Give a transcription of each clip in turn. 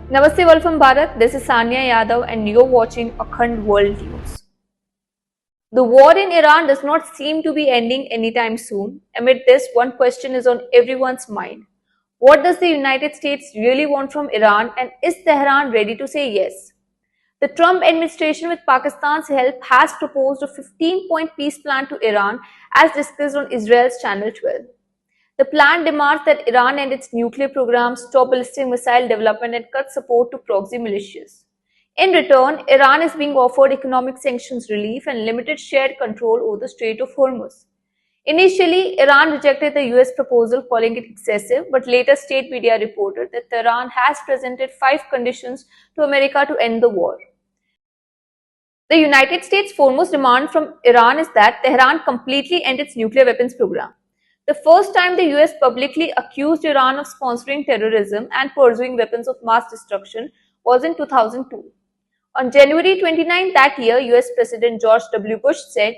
Namaste World from Bharat, this is Sania Yadav and you're watching Akhand World News. The war in Iran does not seem to be ending anytime soon. Amid this, one question is on everyone's mind. What does the United States really want from Iran, and is Tehran ready to say yes? The Trump administration, with Pakistan's help, has proposed a 15-point peace plan to Iran as discussed on Israel's Channel 12. The plan demands that Iran end its nuclear program, stop ballistic missile development, and cut support to proxy militias. In return, Iran is being offered economic sanctions relief and limited shared control over the Strait of Hormuz. Initially, Iran rejected the US proposal, calling it excessive, but later state media reported that Tehran has presented 5 conditions to America to end the war. The United States' foremost demand from Iran is that Tehran completely end its nuclear weapons program. The first time the US publicly accused Iran of sponsoring terrorism and pursuing weapons of mass destruction was in 2002. On January 29 that year, US President George W. Bush said,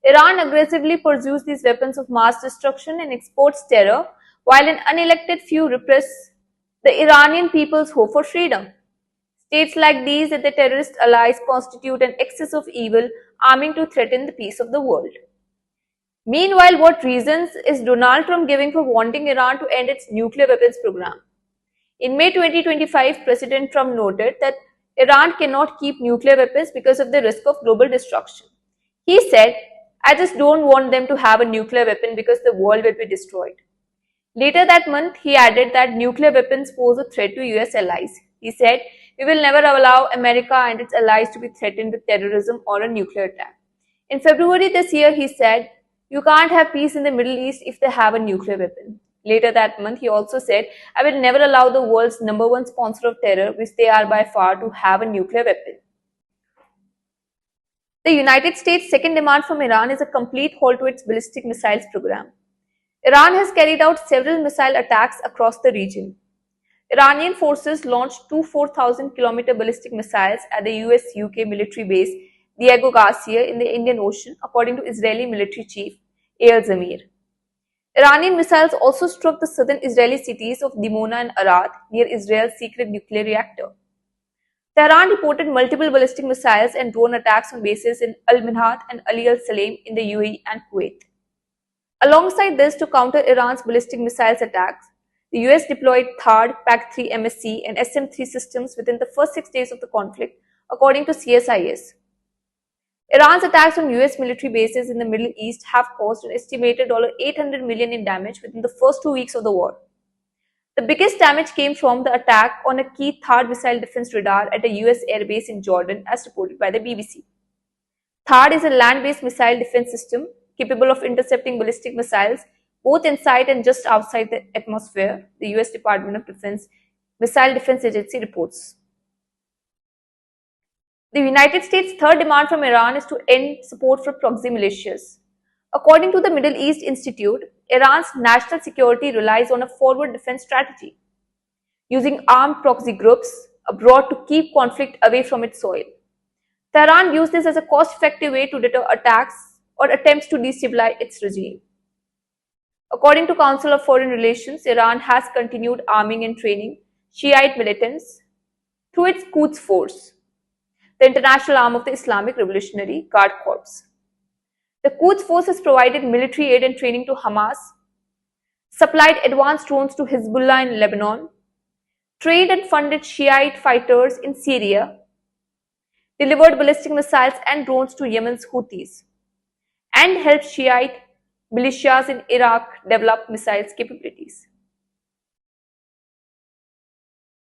Iran aggressively pursues these weapons of mass destruction and exports terror, while an unelected few repress the Iranian people's hope for freedom. States like these and their terrorist allies constitute an excess of evil, arming to threaten the peace of the world. Meanwhile, what reasons is Donald Trump giving for wanting Iran to end its nuclear weapons program? In May 2025, President Trump noted that Iran cannot keep nuclear weapons because of the risk of global destruction. He said, I just don't want them to have a nuclear weapon because the world will be destroyed. Later that month, he added that nuclear weapons pose a threat to US allies. He said, we will never allow America and its allies to be threatened with terrorism or a nuclear attack. In February this year, he said, you can't have peace in the Middle East if they have a nuclear weapon. Later that month, he also said, I will never allow the world's #1 sponsor of terror, which they are by far, to have a nuclear weapon. The United States' second demand from Iran is a complete halt to its ballistic missiles program. Iran has carried out several missile attacks across the region. Iranian forces launched 2 4,000-kilometer ballistic missiles at the US-UK military base Diego Garcia in the Indian Ocean, according to Israeli military chief Eyal Zamir. Iranian missiles also struck the southern Israeli cities of Dimona and Arad near Israel's secret nuclear reactor. Tehran reported multiple ballistic missiles and drone attacks on bases in Al-Minhat and Ali al-Salem in the UAE and Kuwait. Alongside this, to counter Iran's ballistic missiles attacks, the US deployed THAAD, PAC-3 MSE and SM-3 systems within the first 6 days of the conflict, according to CSIS. Iran's attacks on US military bases in the Middle East have caused an estimated $800 million in damage within the first 2 weeks of the war. The biggest damage came from the attack on a key THAAD missile defense radar at a US airbase in Jordan, as reported by the BBC. THAAD is a land-based missile defense system capable of intercepting ballistic missiles both inside and just outside the atmosphere, the US Department of Defense Missile Defense Agency reports. The United States' third demand from Iran is to end support for proxy militias. According to the Middle East Institute, Iran's national security relies on a forward defense strategy, using armed proxy groups abroad to keep conflict away from its soil. Tehran views this as a cost-effective way to deter attacks or attempts to destabilize its regime. According to Council of Foreign Relations, Iran has continued arming and training Shiite militants through its Quds Force, the international arm of the Islamic Revolutionary Guard Corps. The Quds Force has provided military aid and training to Hamas, supplied advanced drones to Hezbollah in Lebanon, trained and funded Shiite fighters in Syria, delivered ballistic missiles and drones to Yemen's Houthis, and helped Shiite militias in Iraq develop missiles capabilities.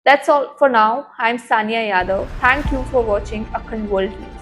That's all for now. I'm Sania Yadav. Thank you for watching Akhand World News.